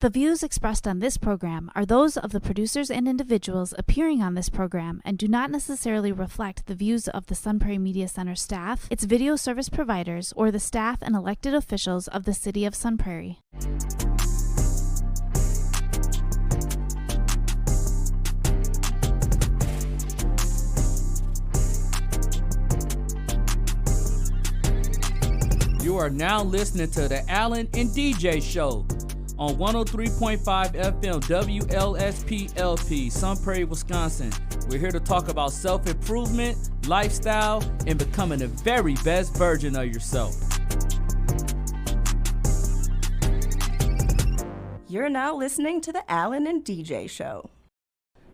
The views expressed on this program are those of the producers and individuals appearing on this program and do not necessarily reflect the views of the Sun Prairie Media Center staff, its video service providers, or the staff and elected officials of the City of Sun Prairie. You are now listening to the Allen and DJ Show on 103.5 FM WLSP-LP, Sun Prairie, Wisconsin. We're here to talk about self-improvement, lifestyle, and becoming the very best version of yourself. You're now listening to the Allen and DJ Show.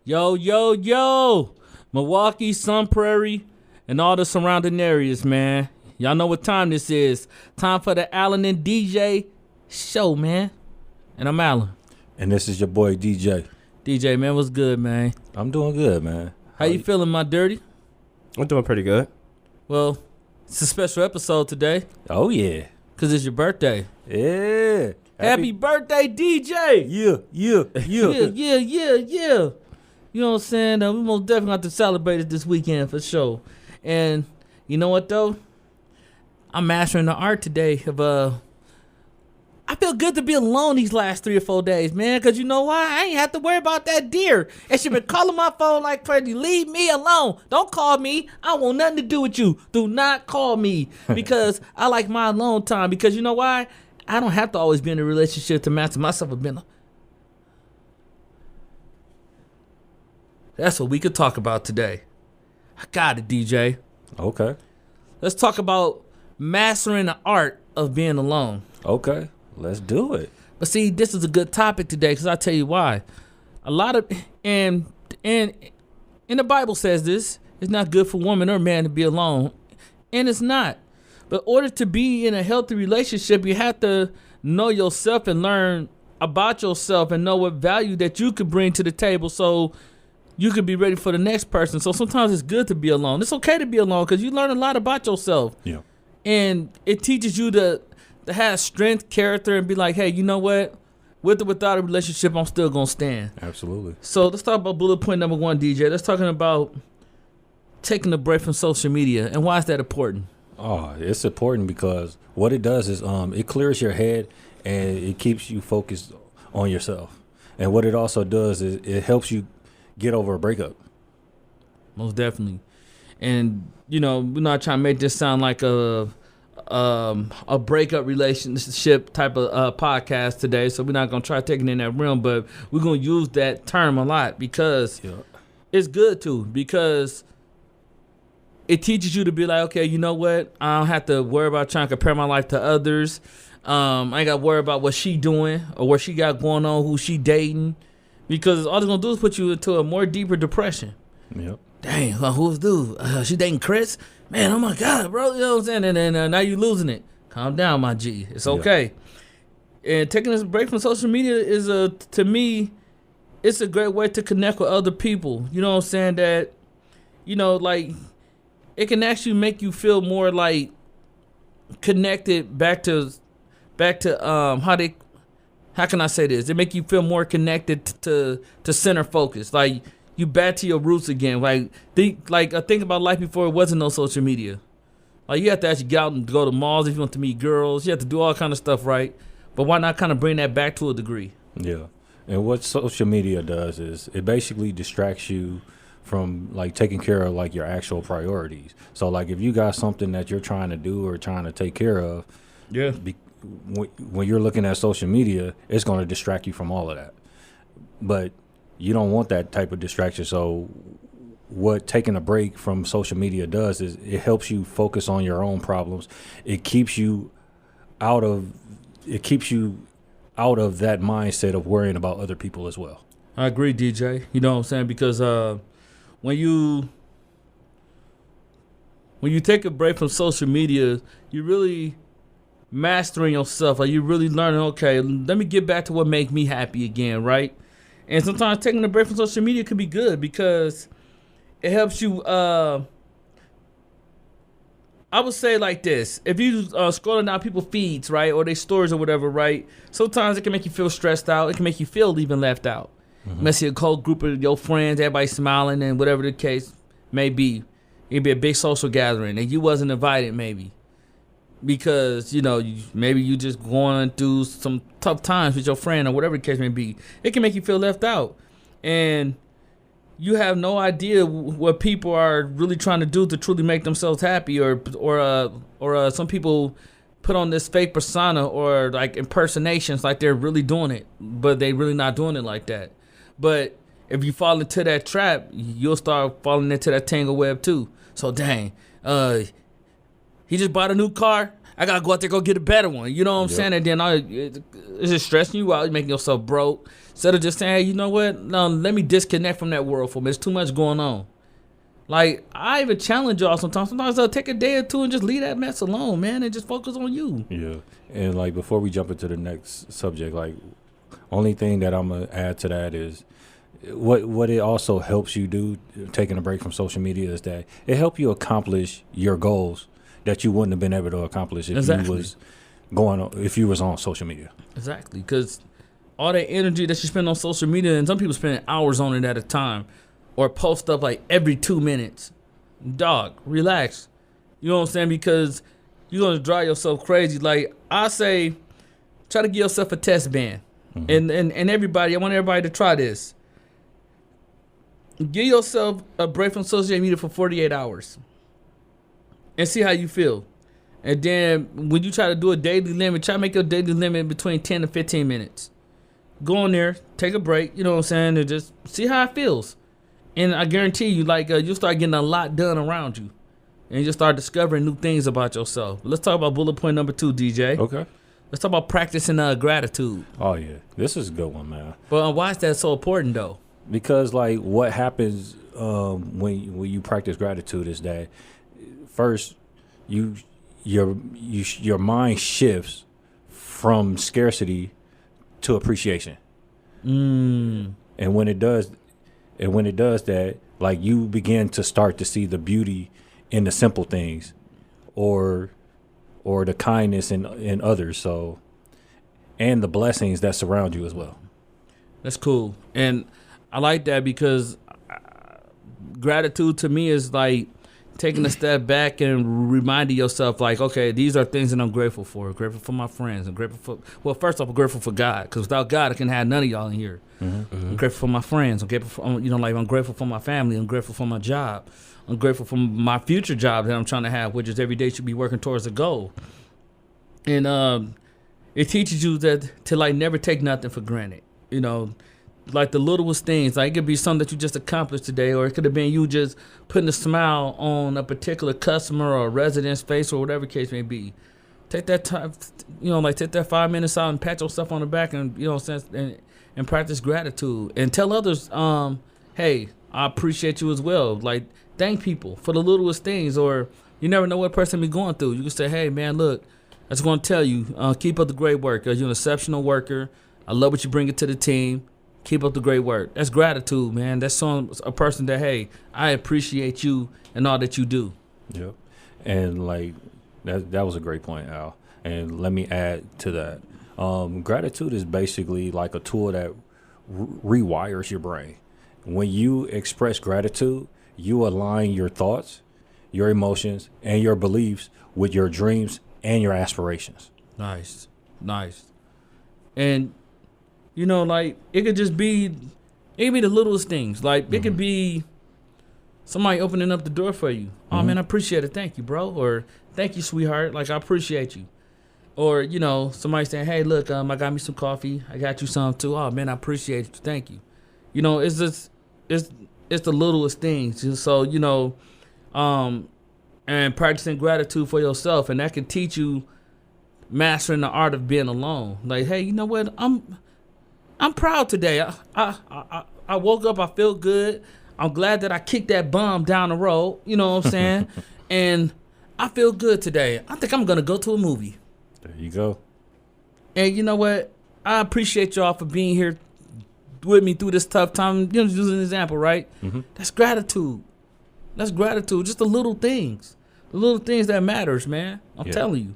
Yo, yo, yo! Milwaukee, Sun Prairie, and all the surrounding areas, man. Y'all know what time this is. Time for the Allen and DJ Show, man. And I'm Allen. And this is your boy, DJ. DJ, man, what's good, man? I'm doing good, man. How you feeling, my dirty? I'm doing pretty good. Well, it's a special episode today. Oh, yeah. Because it's your birthday. Yeah. Happy birthday, DJ! Yeah. Yeah. You know what I'm saying? We most definitely have to celebrate it this weekend for sure. And you know what, though? I'm mastering the art today of I feel good to be alone these last 3 or 4 days, man, because you know why? I ain't have to worry about that deer. And she been calling my phone like crazy. Leave me alone. Don't call me. I want nothing to do with you. Do not call me because I like my alone time. Because you know why? I don't have to always be in a relationship to master myself. That's what we could talk about today. I got it, DJ. Okay. Let's talk about mastering the art of being alone. Okay. Let's do it. But see, this is a good topic today because I'll tell you why. A lot of, and the Bible says this, it's not good for woman or man to be alone. And it's not. But in order to be in a healthy relationship, you have to know yourself and learn about yourself and know what value that you could bring to the table so you could be ready for the next person. So sometimes it's good to be alone. It's okay to be alone because you learn a lot about yourself. Yeah. And it teaches you to have strength, character, and be like, hey, you know what? With or without a relationship, I'm still going to stand. Absolutely. So let's talk about bullet point number 1, DJ. Let's talking about taking a break from social media. And why is that important? Oh, it's important because what it does is it clears your head and it keeps you focused on yourself. And what it also does is it helps you get over a breakup. Most definitely. And, you know, we're not trying to make this sound like a breakup relationship type of podcast today, so we're not going to try taking it in that realm, but we're going to use that term a lot because it's good to, because it teaches you to be like, okay, you know what? I don't have to worry about trying to compare my life to others. I ain't got to worry about what she doing or what she got going on, who she dating, because all it's going to do is put you into a more deeper depression. Yep. Dang, who's dude? She dating Chris? Man, oh my God, bro. You know what I'm saying? And then now you losing it. Calm down, my G. It's okay. Yeah. And taking this break from social media is, to me, it's a great way to connect with other people. You know what I'm saying? That, you know, like, it can actually make you feel more like connected back to how can I say this? It make you feel more connected to center focus. Like, you back to your roots again. Like think about life before it wasn't no social media. Like, you have to actually get out and go to malls if you want to meet girls. You have to do all kind of stuff, right? But why not kind of bring that back to a degree? Yeah. And what social media does is it basically distracts you from like taking care of like your actual priorities. So like if you got something that you're trying to do or trying to take care of, when you're looking at social media, it's going to distract you from all of that. But you don't want that type of distraction. So what taking a break from social media does is it helps you focus on your own problems. It keeps you out of that mindset of worrying about other people as well. I agree, DJ. You know what I'm saying? Because when you take a break from social media, you really mastering yourself. Like, you're really learning, okay, let me get back to what make me happy again, right? And sometimes taking a break from social media can be good because it helps you I would say like this: if you scrolling down people's feeds, right, or their stories or whatever, right, sometimes it can make you feel stressed out. It can make you feel even left out. You might see a whole group of your friends, everybody smiling, and whatever the case may be. It'd be a big social gathering, and you wasn't invited, maybe, because maybe you just going through some tough times with your friend or whatever the case may be. It can make you feel left out, and you have no idea what people are really trying to do to truly make themselves happy, or some people put on this fake persona or like impersonations like they're really doing it, but they really not doing it like that. But if you fall into that trap, you'll start falling into that tangle web too. So dang, he just bought a new car. I gotta go out there go get a better one. You know what I'm saying? And then it's just stressing you out. You're making yourself broke. Instead of just saying, hey, you know what? No, let me disconnect from that world for me. There's too much going on. Like, I even challenge y'all sometimes. Sometimes I'll take a day or two and just leave that mess alone, man, and just focus on you. Yeah. And, like, before we jump into the next subject, like, only thing that I'm going to add to that is what it also helps you do, taking a break from social media, is that it helps you accomplish your goals that you wouldn't have been able to accomplish if you was on social media. Exactly, because all that energy that you spend on social media, and some people spend hours on it at a time, or post up like every 2 minutes. Dog, relax. You know what I'm saying? Because you're going to drive yourself crazy. Like, I say, try to give yourself a test band. And everybody, I want everybody to try this. Give yourself a break from social media for 48 hours. And see how you feel. And then when you try to do a daily limit, try to make your daily limit between 10 to 15 minutes. Go on there, take a break, you know what I'm saying, and just see how it feels. And I guarantee you, like, you'll start getting a lot done around you. And you'll start discovering new things about yourself. Let's talk about bullet point number 2, DJ. Okay. Let's talk about practicing gratitude. Oh, yeah. This is a good one, man. But why is that so important, though? Because, like, what happens when you practice gratitude is that, first, your mind shifts from scarcity to appreciation. And when it does that, like, you begin to start to see the beauty in the simple things, or the kindness in others. So, and the blessings that surround you as well. That's cool, and I like that because gratitude to me is like taking a step back and reminding yourself, like, okay, these are things that I'm grateful for. I'm grateful for my friends. I'm grateful for, well, first off, I'm grateful for God, because without God, I can have none of y'all in here. I'm grateful for my friends. I'm grateful for, I'm grateful for my family. I'm grateful for my job. I'm grateful for my future job that I'm trying to have, which is every day should be working towards a goal. And it teaches you that to, like, never take nothing for granted. You know, like the littlest things. Like, it could be something that you just accomplished today, or it could have been you just putting a smile on a particular customer or resident's face, or whatever case may be. Take that time, take that 5 minutes out and pat yourself on the back, and and practice gratitude, and tell others, hey, I appreciate you as well. Like, thank people for the littlest things, or you never know what person be going through. You can say, hey, man, look, I just want to tell you, keep up the great work. You're an exceptional worker. I love what you bring it to the team. Keep up the great work. That's gratitude, man. That's showing a person that, hey, I appreciate you and all that you do. Yep. And, like, that was a great point, Al. And let me add to that. Gratitude is basically like a tool that rewires your brain. When you express gratitude, you align your thoughts, your emotions, and your beliefs with your dreams and your aspirations. Nice. And, like, it could just be, it could be the littlest things. Like, it could be somebody opening up the door for you. Oh, man, I appreciate it. Thank you, bro. Or, thank you, sweetheart. Like, I appreciate you. Or, somebody saying, hey, look, I got me some coffee. I got you some, too. Oh, man, I appreciate you. Thank you. It's just, it's the littlest things. So, and practicing gratitude for yourself. And that can teach you mastering the art of being alone. Like, hey, you know what? I'm proud today. I woke up. I feel good. I'm glad that I kicked that bomb down the road. You know what I'm saying? And I feel good today. I think I'm going to go to a movie. There you go. And you know what? I appreciate y'all for being here with me through this tough time. Using an example, right? That's gratitude. Just the little things. The little things that matters, man. I'm telling you.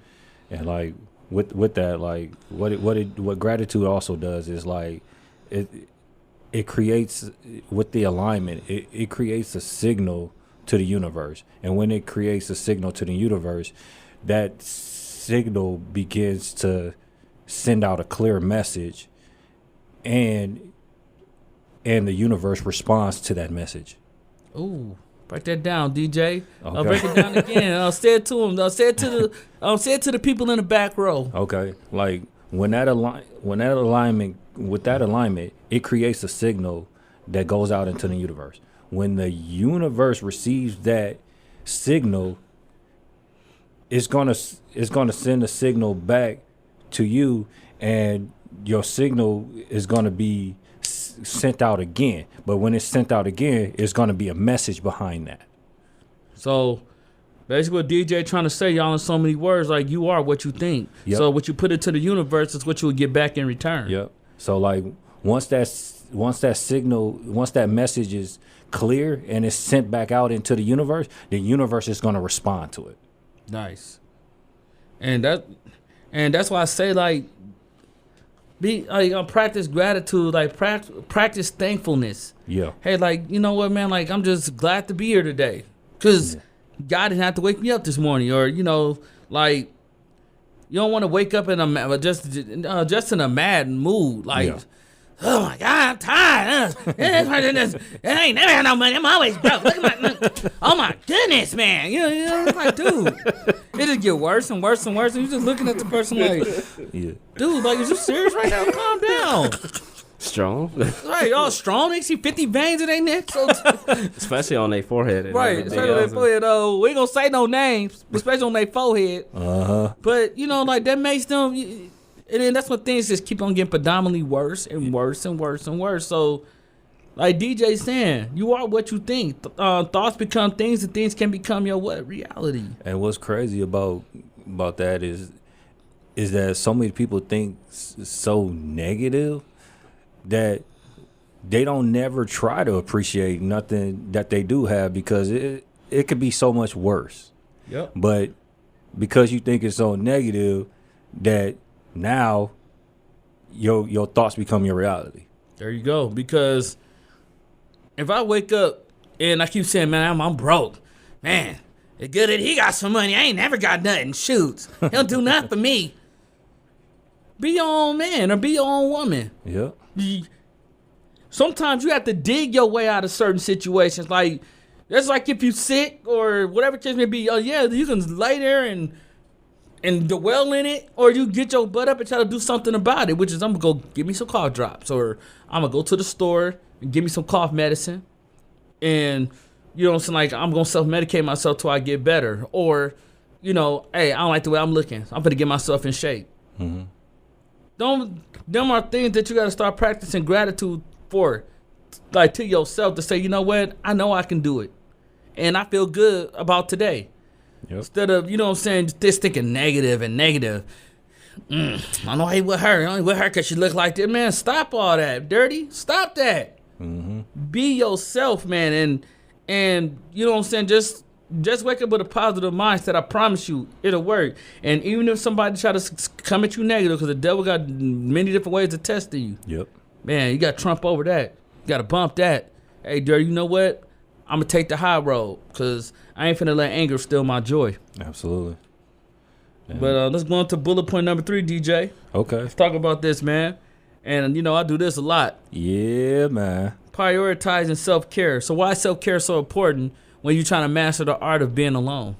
And like with that, like what gratitude also does is like it creates, with the alignment, it creates a signal to the universe. And when it creates a signal to the universe, that signal begins to send out a clear message, and the universe responds to that message. Ooh, break that down, DJ. I'll Okay. break it down again. I'll say it to him. I'll say it to the people in the back row. Okay, like with that alignment, it creates a signal that goes out into the universe. When the universe receives that signal, it's gonna send a signal back to you, and your signal is gonna be sent out again. But when it's sent out again, it's gonna be a message behind that. So basically what DJ trying to say, y'all, in so many words, like you are what you think. Yep. So what you put into the universe is what you will get back in return. Yep. So like once that message is clear and it's sent back out into the universe is going to respond to it. Nice. And that's why I say, like, practice gratitude, like practice thankfulness. Yeah. Hey, like, you know what, man? Like, I'm just glad to be here today, cause God didn't have to wake me up this morning, or like, you don't want to wake up in a just in a mad mood, like. Yeah. Oh my God, I'm tired. I ain't never had no money. I'm always broke. Look at my, oh my goodness, man. You know, it's like, dude, it just get worse and worse and worse. And you're just looking at the person like, Yeah. dude, like, is you serious right now? Calm down. Strong. Right, all strong. They see 50 veins in their neck. So Especially on their forehead. And right, everything especially on their else. forehead. We ain't gonna say no names, especially on their forehead. But like that makes them. And then that's when things just keep on getting predominantly worse and worse and worse and worse. So, like DJ saying, you are what you think. Thoughts become things, and things can become your reality. And what's crazy about that is that so many people think so negative that they don't never try to appreciate nothing that they do have, because it could be so much worse. Yep. But because you think it's so negative, that now your thoughts become your reality. There you go. Because if I wake up and I keep saying, man, I'm broke, man, it's good that he got some money. I ain't never got nothing. Shoots. He'll do nothing for me. Be your own man or be your own woman. Yeah. Sometimes you have to dig your way out of certain situations. Like, that's like if you sick or whatever case may be. You can lay there and dwell in it, or you get your butt up and try to do something about it, which is I'm going to go get me some cough drops, or I'm going to go to the store and give me some cough medicine. And, you know what I'm saying, like, I'm going to self-medicate myself till I get better. Or, hey, I don't like the way I'm looking. I'm going to get myself in shape. Mm-hmm. Them are things that you got to start practicing gratitude for, like, to yourself, to say, you know what, I know I can do it. And I feel good about today. Yep. Instead of, just thinking negative. I know he with her. Only with her because she look like that. Man, stop all that, dirty. Stop that. Mm-hmm. Be yourself, man. And you know what I'm saying? Just wake up with a positive mindset. I promise you, it'll work. And even if somebody try to come at you negative, because the devil got many different ways to test you. Yep. Man, you got to trump over that. You got to bump that. Hey, dirty, you know what? I'm going to take the high road, because I ain't finna let anger steal my joy. Absolutely. Yeah. But let's go on to bullet point number 3, DJ. Okay. Let's talk about this, man. And, I do this a lot. Yeah, man. Prioritizing self-care. So why is self-care so important when you're trying to master the art of being alone?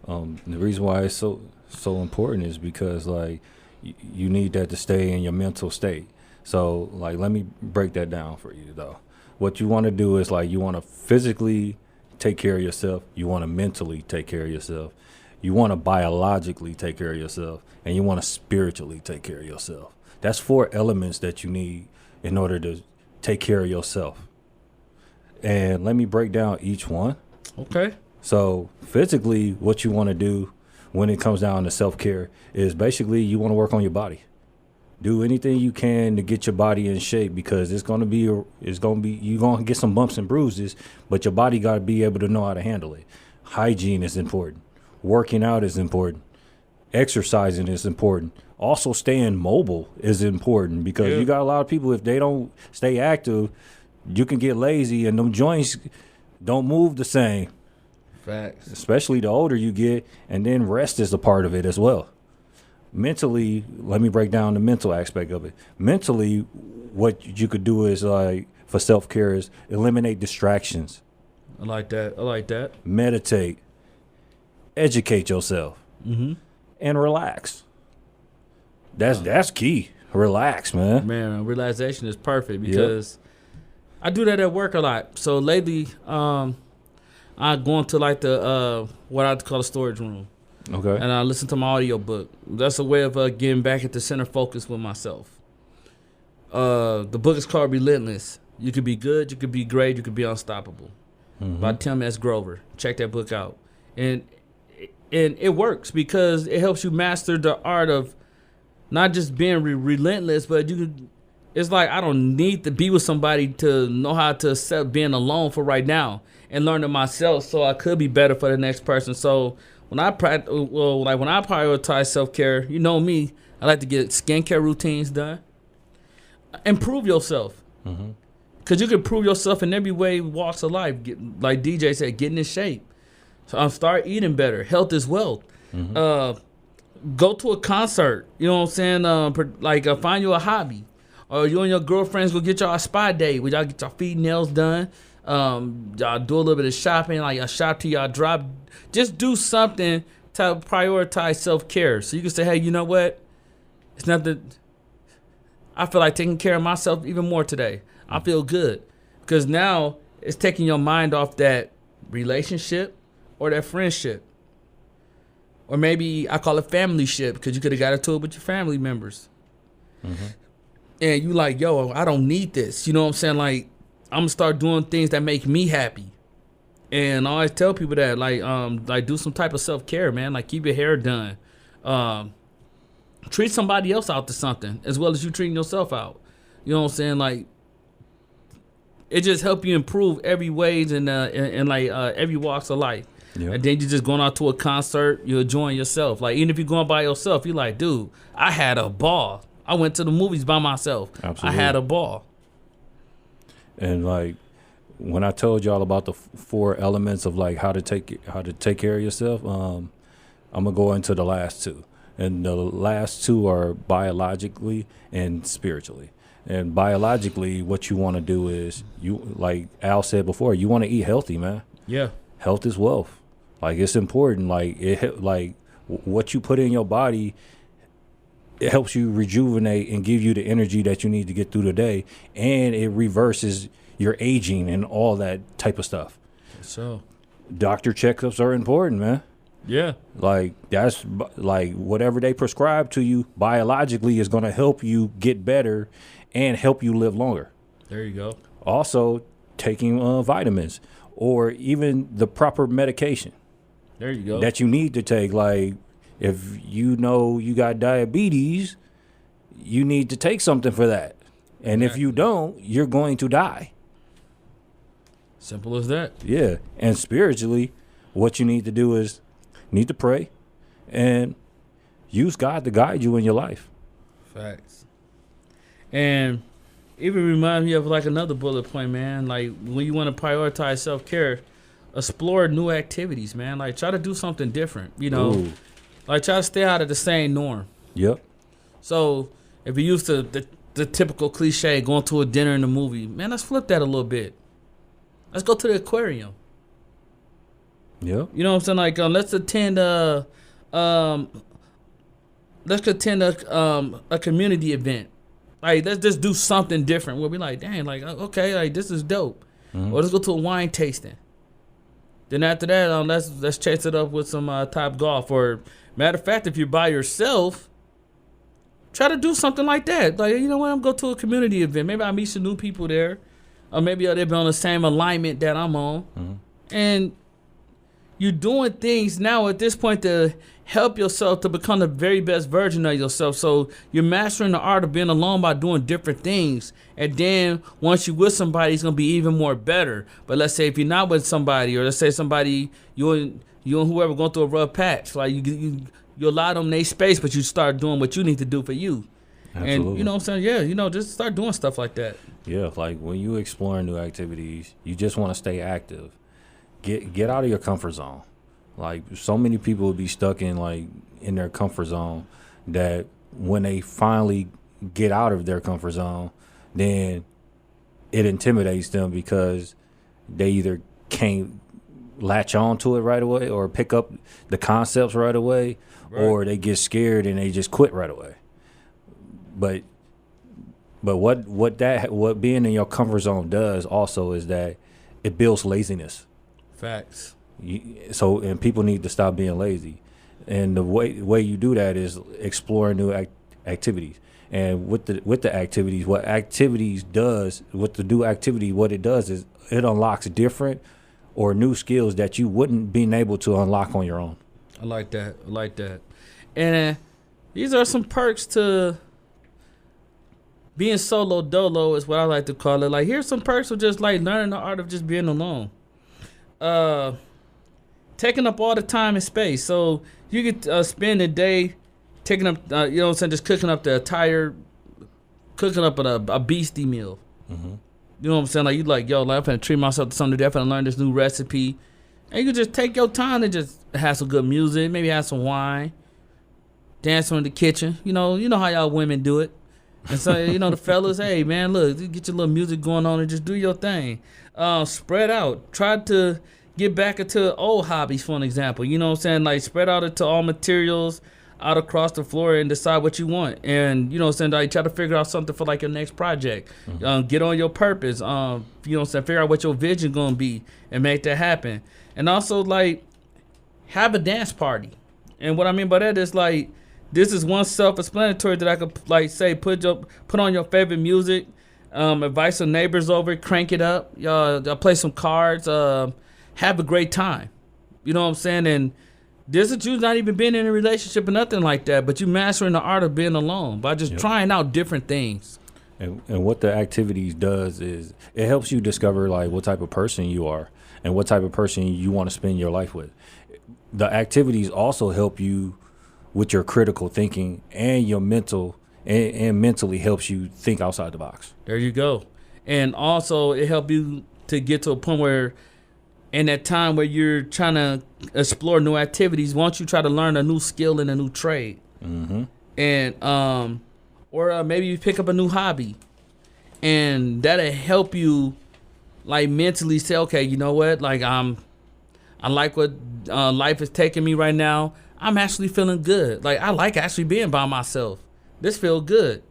The reason why it's so important is because, like, you need that to stay in your mental state. So, like, let me break that down for you, though. What you want to do is, like, you want to physically take care of yourself. You want to mentally take care of yourself. You want to biologically take care of yourself. And you want to spiritually take care of yourself. That's 4 elements that you need in order to take care of yourself. And let me break down each one. Okay. So physically, what you want to do when it comes down to self-care is basically you want to work on your body. Do anything you can to get your body in shape, because you're going to get some bumps and bruises, but your body got to be able to know how to handle it. Hygiene is important. Working out is important. Exercising is important. Also, staying mobile is important because you got a lot of people, if they don't stay active, you can get lazy and them joints don't move the same. Facts. Especially the older you get, and then rest is a part of it as well. Mentally, let me break down the mental aspect of it. Mentally, what you could do is, like, for self-care is eliminate distractions. I like that. Meditate. Educate yourself. Mm-hmm. And relax. That's key. Relax, man. Man, realization is perfect because I do that at work a lot. So lately, I go into like the what I call a storage room. Okay. And I listen to my audio book. That's a way of getting back into center focus with myself. The book is called Relentless. You could be good, you could be great, you could be unstoppable. By Tim S. Grover. Check that book out. And it works because it helps you master the art of not just being relentless, but you could. It's like I don't need to be with somebody to know how to accept being alone for right now and learn it myself, so I could be better for the next person. So when I when I prioritize self-care, you know me, I like to get skincare routines done. Improve yourself. Because you can improve yourself in every way, walks of life. Like DJ said, getting in shape. So start eating better. Health is wealth. Go to a concert. You know what I'm saying? Find you a hobby. Or you and your girlfriends go get y'all a spa day where y'all get y'all feet and nails done. Y'all do a little bit of shopping. Like y'all shop till y'all drop. Just do something to prioritize self-care. So you can say, hey, you know what? It's not that I feel like taking care of myself even more today. I feel good. Because now it's taking your mind off that relationship or that friendship. Or maybe I call it family ship because you could have got into it with your family members. And you like, yo, I don't need this. You know what I'm saying? Like, I'm going to start doing things that make me happy. And I always tell people that, like do some type of self-care, man. Like, keep your hair done. Treat somebody else out to something as well as you treating yourself out. You know what I'm saying? Like, it just help you improve every ways and every walks of life. Yep. And then you just going out to a concert, you're enjoying yourself. Like, even if you're going by yourself, you're like, dude, I had a ball. I went to the movies by myself. Absolutely. I had a ball. And like, when I told y'all about the 4 elements of like how to take care of yourself, I'm gonna go into the last 2. And the last 2 are biologically and spiritually. And biologically, what you want to do is, you, like Al said before, you want to eat healthy, man. Yeah. Health is wealth. Like, it's important. Like what you put in your body, it helps you rejuvenate and give you the energy that you need to get through the day, and it reverses your aging and all that type of stuff. So, doctor checkups are important, man. Yeah. Like, that's like whatever they prescribe to you biologically is going to help you get better and help you live longer. There you go. Also, taking vitamins or even the proper medication. There you go. That you need to take. Like, if you know you got diabetes, you need to take something for that. And if you don't, you're going to die. Simple as that. Yeah. And spiritually, what you need to do is need to pray and use God to guide you in your life. Facts. And even remind me of like another bullet point, man. Like, when you want to prioritize self-care, explore new activities, man. Like, try to do something different, you know. Ooh. Like, try to stay out of the same norm. Yep. So if you used to the typical cliche, going to a dinner and a movie, man, let's flip that a little bit. Let's go to the aquarium. Yep. You know what I'm saying? Like, let's attend a community event. Like, let's just do something different. We'll be like, dang, like, okay, like, this is dope. Or let's go to a wine tasting. Then after that, let's chase it up with some Top Golf. Or matter of fact, if you're by yourself, try to do something like that. Like, you know what? I'm going to go to a community event. Maybe I meet some new people there. Or maybe they'll be on the same alignment that I'm on. And you're doing things now at this point to help yourself to become the very best version of yourself. So you're mastering the art of being alone by doing different things. And then once you're with somebody, it's going to be even more better. But let's say if you're not with somebody, or let's say somebody, you you and whoever going through a rough patch. Like you allow them their space, but you start doing what you need to do for you. Absolutely. And you know what I'm saying? Yeah, just start doing stuff like that. Yeah, like when you explore new activities, you just want to stay active. Get out of your comfort zone. Like so many people would be stuck in their comfort zone that when they finally get out of their comfort zone, then it intimidates them because they either can't latch on to it right away or pick up the concepts right away, or they get scared and they just quit right away. But what being in your comfort zone does also is that it builds laziness. Facts. And people need to stop being lazy. And the way you do that is exploring new activities. And with the activities, what it does is it unlocks different or new skills that you wouldn't been able to unlock on your own. I like that. And these are some perks to being solo dolo is what I like to call it. Like, here's some perks of just like learning the art of just being alone. Taking up all the time and space. So you could spend a day taking up, just cooking up a beastie meal. Mm-hmm. You know what I'm saying? Like, you like, I'm finna treat myself to something today. I'm finna learn this new recipe. And you can just take your time and just have some good music, maybe have some wine, dance in the kitchen. You know how y'all women do it. And so, the fellas, hey, man, look, get your little music going on and just do your thing. Spread out. Try to get back into old hobbies, for an example. You know what I'm saying? Like, spread out into all materials out across the floor and decide what you want. And, like, try to figure out something for, like, your next project. Mm-hmm. Get on your purpose. Figure out what your vision going to be and make that happen. And also, like, have a dance party. And what I mean by that is, like, this is one self-explanatory that I could, like, say, put on your favorite music, invite some neighbors over, crank it up, y'all play some cards, have a great time. You know what I'm saying? And this is you not even being in a relationship or nothing like that, but you mastering the art of being alone by just trying out different things. And what the activities does is it helps you discover, like, what type of person you are and what type of person you want to spend your life with. The activities also help you with your critical thinking and your mental and mentally helps you think outside the box. There you go. And also it helps you to get to a point where in that time where you're trying to explore new activities, once you try to learn a new skill in a new trade. Mm-hmm. And or maybe you pick up a new hobby, and that'll help you like mentally say, okay, you know what, like I like what life is taking me right now. I'm actually feeling good. Like, I like actually being by myself. This feels good.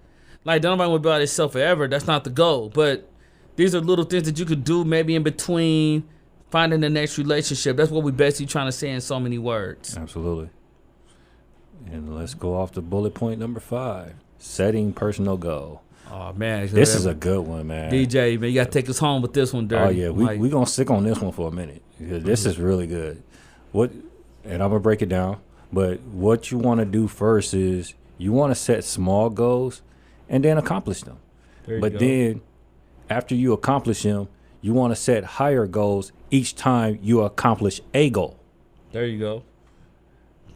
Like, don't nobody want to be by themselves forever. That's not the goal. But these are little things that you could do maybe in between finding the next relationship. That's what we basically trying to say in so many words. Absolutely. And let's go off to bullet point number 5. Setting personal goal. Oh, man. This is a good one, man. DJ, man, you got to take us home with this one, Dirty. Oh, yeah. We're going to stick on this one for a minute. Because this is really good. And I'm going to break it down. But what you want to do first is you want to set small goals and then accomplish them. But then after you accomplish them, you want to set higher goals each time you accomplish a goal. There you go.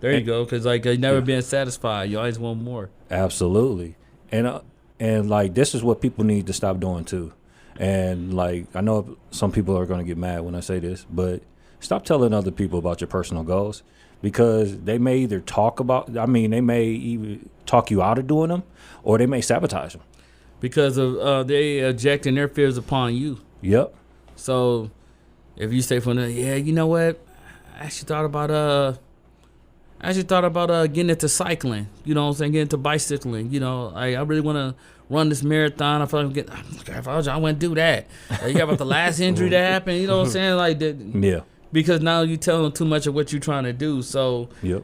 Because, like, you're never being satisfied. You always want more. Absolutely. And like, this is what people need to stop doing, too. And, like, I know some people are going to get mad when I say this, but stop telling other people about your personal goals. Because they may either they may even talk you out of doing them, or they may sabotage them. Because of they ejecting their fears upon you. Yep. So if you say you know what, I actually thought about getting into cycling. You know what I'm saying? Getting into bicycling. You know, I really want to run this marathon. I feel like I want to do that. You got about the last injury that happened. You know what I'm saying? Like that. Yeah. Because now you tell them too much of what you're trying to do. So, yep.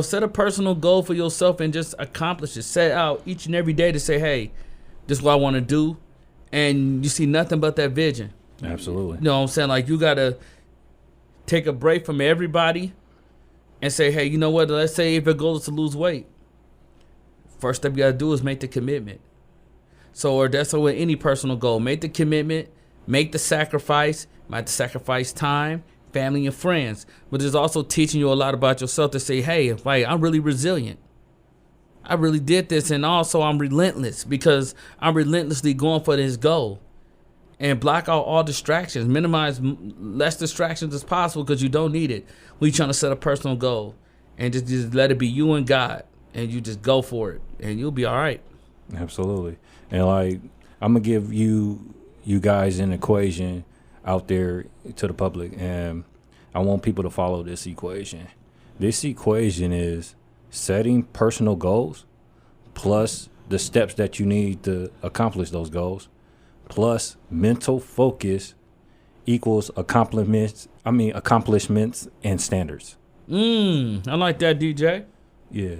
Set a personal goal for yourself and just accomplish it. Set out each and every day to say, hey, this is what I want to do. And you see nothing but that vision. Absolutely. You know what I'm saying? Like, you got to take a break from everybody and say, hey, you know what? Let's say if your goal is to lose weight. First step you got to do is make the commitment. So, or that's with any personal goal. Make the commitment. Make the sacrifice. Might have to sacrifice time, family and friends, but it's also teaching you a lot about yourself to say, hey, like, I'm really resilient. I really did this, and also I'm relentless because I'm relentlessly going for this goal. And block out all distractions. Minimize less distractions as possible because you don't need it when you're trying to set a personal goal. And just let it be you and God, and you just go for it, and you'll be all right. Absolutely. And like, I'm gonna give you guys an equation out there to the public, and I want people to follow this equation. This equation is setting personal goals plus the steps that you need to accomplish those goals plus mental focus equals accomplishments and standards. I like that, DJ. Yeah.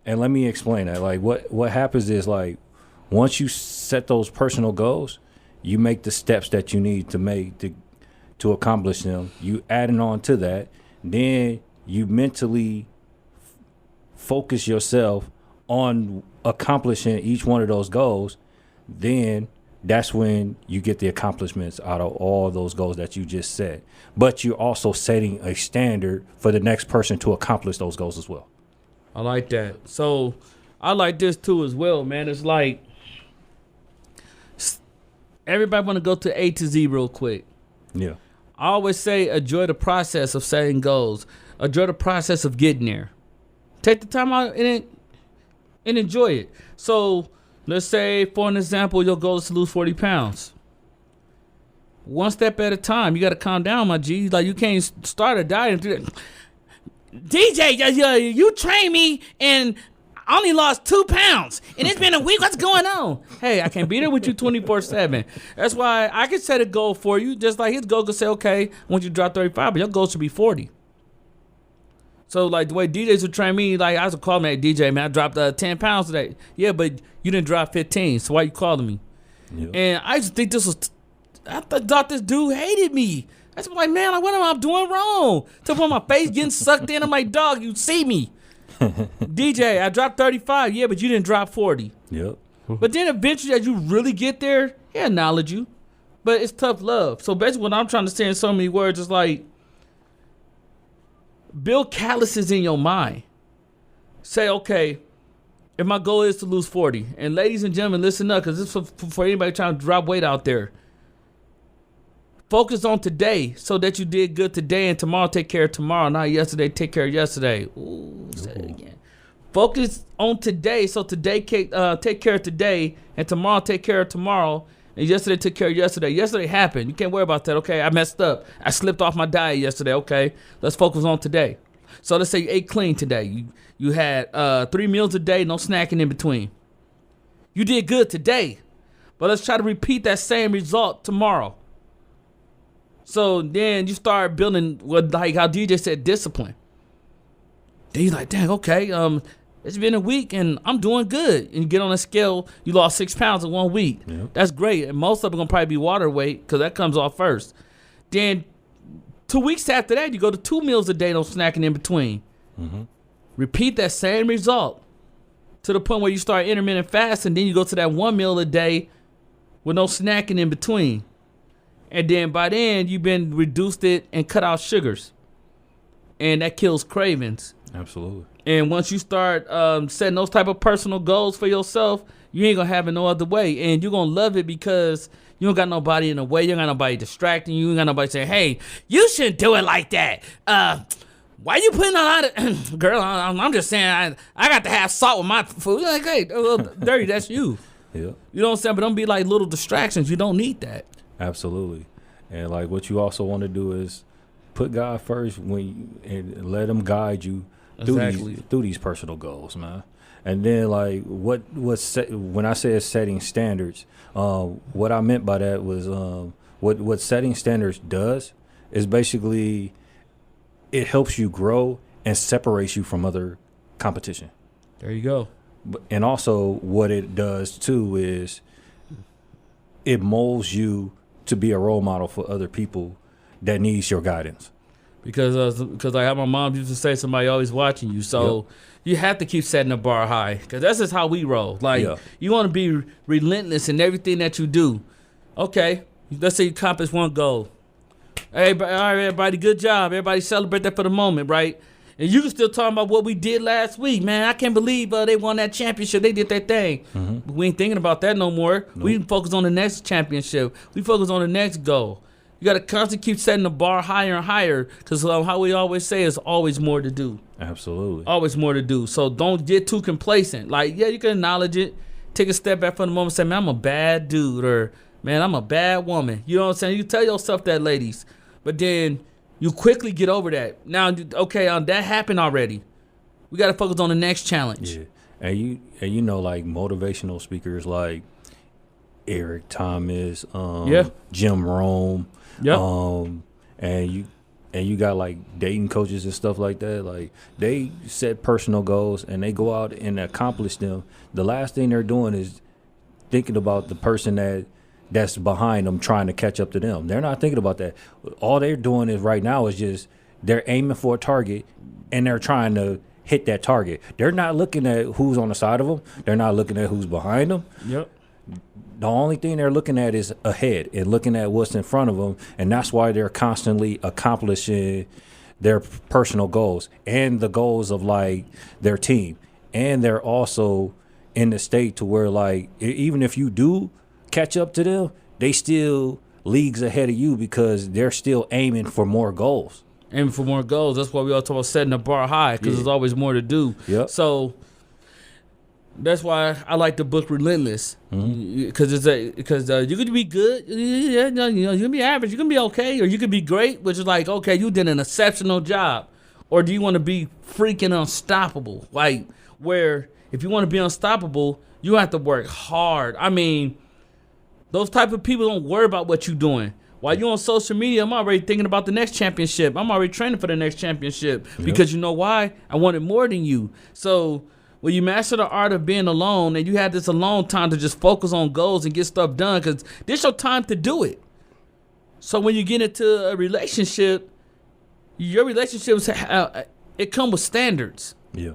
And let me explain that. Like, what happens is, like, once you set those personal goals, you make the steps that you need to make to accomplish them. You adding on to that, then you mentally focus yourself on accomplishing each one of those goals. Then that's when you get the accomplishments out of all those goals that you just set. But you're also setting a standard for the next person to accomplish those goals as well. I like that. So I like this too as well, man. It's like everybody want to go to A to Z real quick. Yeah. I always say enjoy the process of setting goals. Enjoy the process of getting there. Take the time out and enjoy it. So let's say, for an example, your goal is to lose 40 pounds. One step at a time. You got to calm down, my G. Like, you can't start a diet and do that. DJ, you trained me and I only lost 2 pounds. And it's been a week. What's going on? Hey, I can't be there with you 24/7. That's why I can set a goal for you. Just like his goal could say, okay, I want you to drop 35, but your goal should be 40. So, like, the way DJs would train me, like, I was calling me, hey, DJ, man, I dropped 10 pounds today. Yeah, but you didn't drop 15, so why you calling me? Yeah. And I just think this was, I thought this dude hated me. I was like, man, like, what am I doing wrong? To the point my face getting sucked in, I'm like, dog, you see me. DJ, I dropped 35, yeah, but you didn't drop 40. Yep. But then eventually, as you really get there, he acknowledge you. But it's tough love. So basically what I'm trying to say in so many words is like, build calluses in your mind. Say, okay, if my goal is to lose 40, and ladies and gentlemen, listen up, because this is for anybody trying to drop weight out there. Focus on today so that you did good today, and tomorrow take care of tomorrow, not yesterday take care of yesterday. Ooh, say it again. Focus on today so today take care of today, and tomorrow take care of tomorrow, and yesterday took care of yesterday. Yesterday happened. You can't worry about that. Okay, I messed up. I slipped off my diet yesterday. Okay, let's focus on today. So let's say you ate clean today. You had 3 meals a day, no snacking in between. You did good today, but let's try to repeat that same result tomorrow. So then you start building what, like how DJ said, discipline. Then you're like, dang, okay, it's been a week and I'm doing good. And you get on a scale, you lost 6 pounds in 1 week. Yep. That's great. And most of it gonna probably be water weight because that comes off first. Then 2 weeks after that, you go to 2 meals a day, no snacking in between. Mm-hmm. Repeat that same result to the point where you start intermittent fasting. Then you go to that 1 meal a day with no snacking in between. And then by then, you've been reduced it and cut out sugars. And that kills cravings. Absolutely. And once you start setting those type of personal goals for yourself, you ain't going to have it no other way. And you're going to love it because you don't got nobody in the way. You don't got nobody distracting you. You ain't got nobody saying, hey, you shouldn't do it like that. Why you putting a lot of... Girl, I'm just saying I got to have salt with my food. You're like, hey, dirty, that's you. Yeah. You know what I'm saying? But don't be like little distractions. You don't need that. Absolutely. And like what you also want to do is put God first and let him guide you through these personal goals, man. And then like when I said setting standards, what I meant by that was what setting standards does is basically it helps you grow and separates you from other competition. There you go. And also what it does too is it molds you to be a role model for other people that needs your guidance. Because like how my mom used to say, somebody always watching you. So you have to keep setting the bar high because that's just how we roll. Like you want to be relentless in everything that you do. Okay, let's say you accomplish one goal. Hey, all right, everybody, good job. Everybody celebrate that for the moment, right? And you can still talk about what we did last week, man. I can't believe they won that championship. They did their thing. But we ain't thinking about that no more. Nope. We focus on the next championship. We focus on the next goal. You got to constantly keep setting the bar higher and higher because how we always say is always more to do. Absolutely. Always more to do. So don't get too complacent. Like, yeah, you can acknowledge it. Take a step back from the moment and say, man, I'm a bad dude, or, man, I'm a bad woman. You know what I'm saying? You tell yourself that, ladies. But then you quickly get over that. Now, okay, that happened already. We got to focus on the next challenge. Yeah. And you know, like motivational speakers like Eric Thomas, Jim Rome, and you got like dating coaches and stuff like that. Like they set personal goals and they go out and accomplish them. The last thing they're doing is thinking about the person that's behind them trying to catch up to them. They're not thinking about that. All they're doing is right now is just they're aiming for a target and they're trying to hit that target. They're not looking at who's on the side of them. They're not looking at who's behind them. Yep. The only thing they're looking at is ahead and looking at what's in front of them, and that's why they're constantly accomplishing their personal goals and the goals of like their team. And they're also in the state to where like even if you do catch up to them, they still leagues ahead of you because they're still aiming for more goals. Aiming for more goals. That's why we all talk about setting the bar high because there's always more to do. Yep. So that's why I like the book Relentless, because you could be good, you can be average, you can be okay, or you could be great, which is like, okay, you did an exceptional job, or do you want to be freaking unstoppable? Like where if you want to be unstoppable, you have to work hard. I mean, those type of people don't worry about what you're doing. While you're on social media, I'm already thinking about the next championship. I'm already training for the next championship because you know why? I wanted more than you. So when you master the art of being alone and you have this alone time to just focus on goals and get stuff done because this your time to do it. So when you get into a relationship, your relationships, it come with standards. Yeah.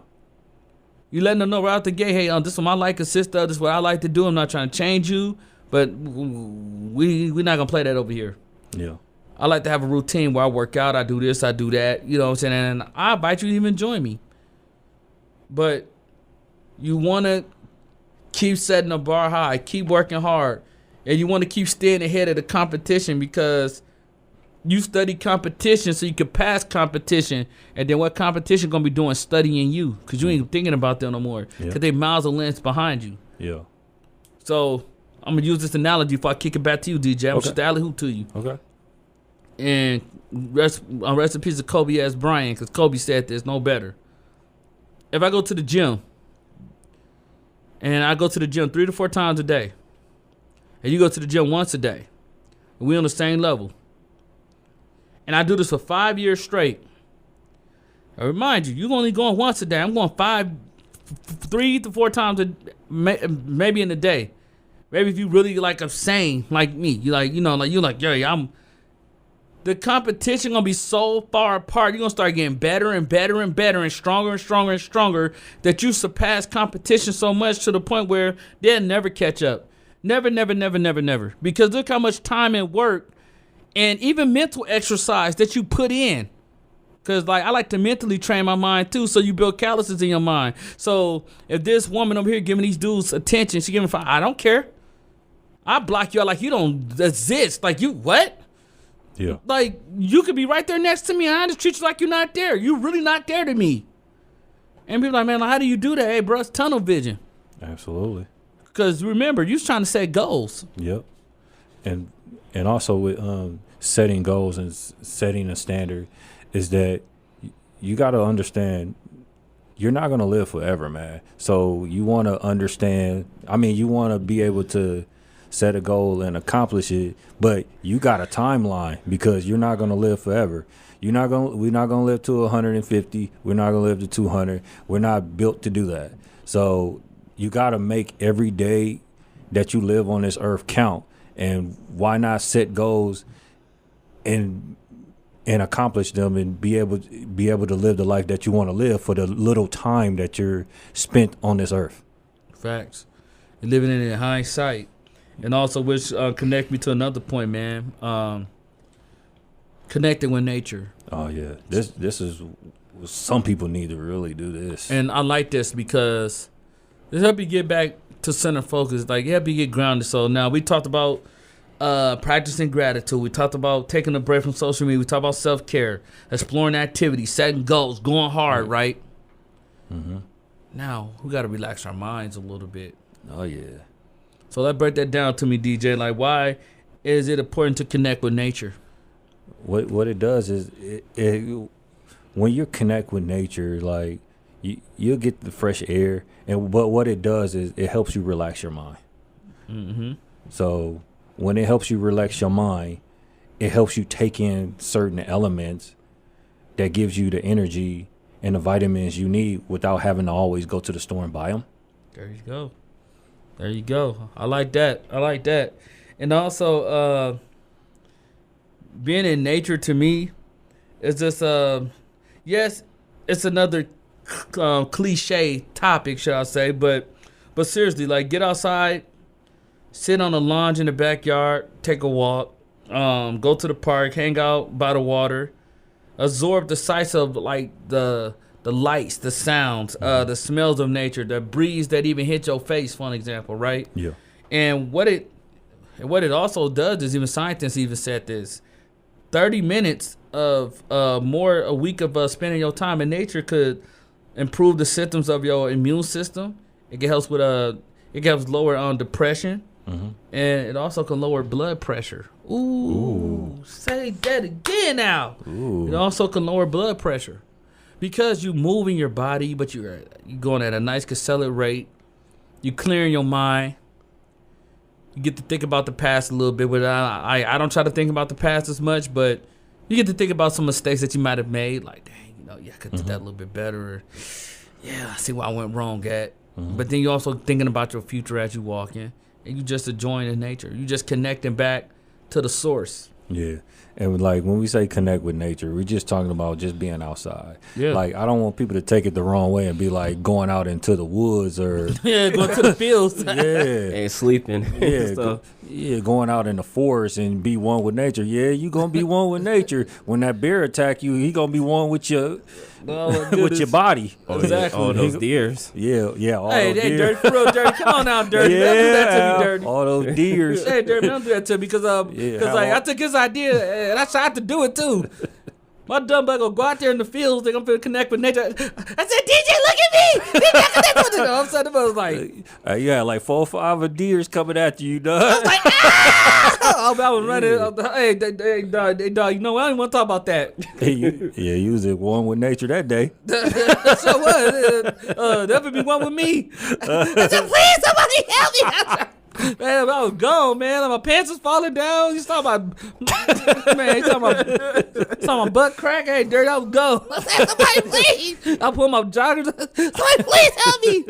You letting them know right out the gate, hey, this is what I like, sister. This is what I like to do. I'm not trying to change you, but we're not going to play that over here. Yeah. I like to have a routine where I work out, I do this, I do that. You know what I'm saying? And I invite you to even join me. But you want to keep setting the bar high, keep working hard, and you want to keep staying ahead of the competition because you study competition so you can pass competition. And then what competition going to be doing? Studying you because you ain't thinking about them no more because they miles of lengths behind you. Yeah. So I'm going to use this analogy before I kick it back to you, DJ. I'm just alley-hoop to you. Okay. And rest in peace of Kobe S. Bryant because Kobe said there's no better. If I go to the gym, and I go to the gym 3 to 4 times a day, and you go to the gym once a day, and we on the same level, and I do this for 5 years straight, I remind you, you're only going once a day. I'm going 3 to 4 times maybe in a day. Maybe if you really like insane like me, the competition gonna be so far apart. You're gonna start getting better and better and better and stronger and stronger and stronger that you surpass competition so much to the point where they'll never catch up. Never, never, never, never, never. Because look how much time and work and even mental exercise that you put in. Because I like to mentally train my mind too, so you build calluses in your mind. So if this woman over here giving these dudes attention, she giving 5, I don't care. I block you out like you don't exist. Like you what? Yeah. Like, you could be right there next to me, and I just treat you like you're not there. You're really not there to me. And people like, man, how do you do that? Hey, bro, it's tunnel vision. Absolutely. Because remember, you're trying to set goals. Yep. And also with setting goals and setting a standard is that you got to understand you're not going to live forever, man. So you want to understand, you want to be able to set a goal and accomplish it, but you got a timeline because you're not going to live forever. We're not going to live to 150. We're not going to live to 200. We're not built to do that. So you got to make every day that you live on this earth count. And why not set goals and accomplish them and be able to live the life that you want to live for the little time that you're spent on this earth. Facts. You're living in hindsight. And also, which connect me to another point, man. Connecting with nature. Oh yeah, this is some people need to really do this. And I like this because this help you get back to center focus. Like, help you get grounded. So now we talked about practicing gratitude. We talked about taking a break from social media. We talked about self-care, exploring activities, setting goals, going hard, right? Mm-hmm. Now, we got to relax our minds a little bit. Oh yeah. So let's break that down to me, DJ. Like, why is it important to connect with nature? What it does is when you connect with nature, like you'll get the fresh air, but what it does is it helps you relax your mind. Mm-hmm. So when it helps you relax your mind, it helps you take in certain elements that gives you the energy and the vitamins you need without having to always go to the store and buy them. There you go. There you go. I like that. And also, being in nature to me is just, yes, it's another cliche topic, should I say, but seriously, like, get outside, sit on a lounge in the backyard, take a walk, go to the park, hang out by the water, absorb the sights of, like, the lights, the sounds, the smells of nature, the breeze that even hit your face, for an example, right? Yeah. And what it also does is, even scientists even said this, 30 minutes of a week of spending your time in nature could improve the symptoms of your immune system. It can help with it helps lower depression, and it also can lower blood pressure. Ooh. Say that again now. Ooh. It also can lower blood pressure because you moving your body, but you're going at a nice accelerated rate. You clearing your mind. You get to think about the past a little bit, but I don't try to think about the past as much, but you get to think about some mistakes that you might have made. Like, dang, I could do that a little bit better. Or, yeah, I see where I went wrong at. But then you're also thinking about your future as you walk in, and you just enjoying the nature. You just connecting back to the source. Yeah. And like when we say connect with nature, we're just talking about just being outside. Yeah. Like I don't want people to take it the wrong way and be like going out into the woods or Yeah, going to the fields. yeah. And sleeping. Yeah, Stuff. going out in the forest and be one with nature. Yeah, you gonna be one with nature. When that bear attack you, he gonna be one with your with your body. Oh, Exactly. All those deers. Yeah. All Hey, those hey, deer. Dirty, for real, Dirty. Come on now, Dirty. Yeah, Don't do that to me, Dirty. all those deers. Hey, Dirty, don't do that to me because how like, I long- took his idea and I tried to do it too. My dumb butt gonna go out there in the fields. They're gonna connect with nature. I said, DJ, look at me. DJ, connect with it. All of a sudden, I was like, Yeah, like 4 or 5 of deers coming after you, dog. like, ah! I was running. Hey, dog, you know what? I don't want to talk about that. You was at one with nature that day. So what? That would be one with me. I said, please, somebody help me. Man, I was gone, man. My pants was falling down. You saw my man. You saw my butt crack. Hey, Dirty, I was gone. I said, somebody please. I put my joggers. Somebody please help me.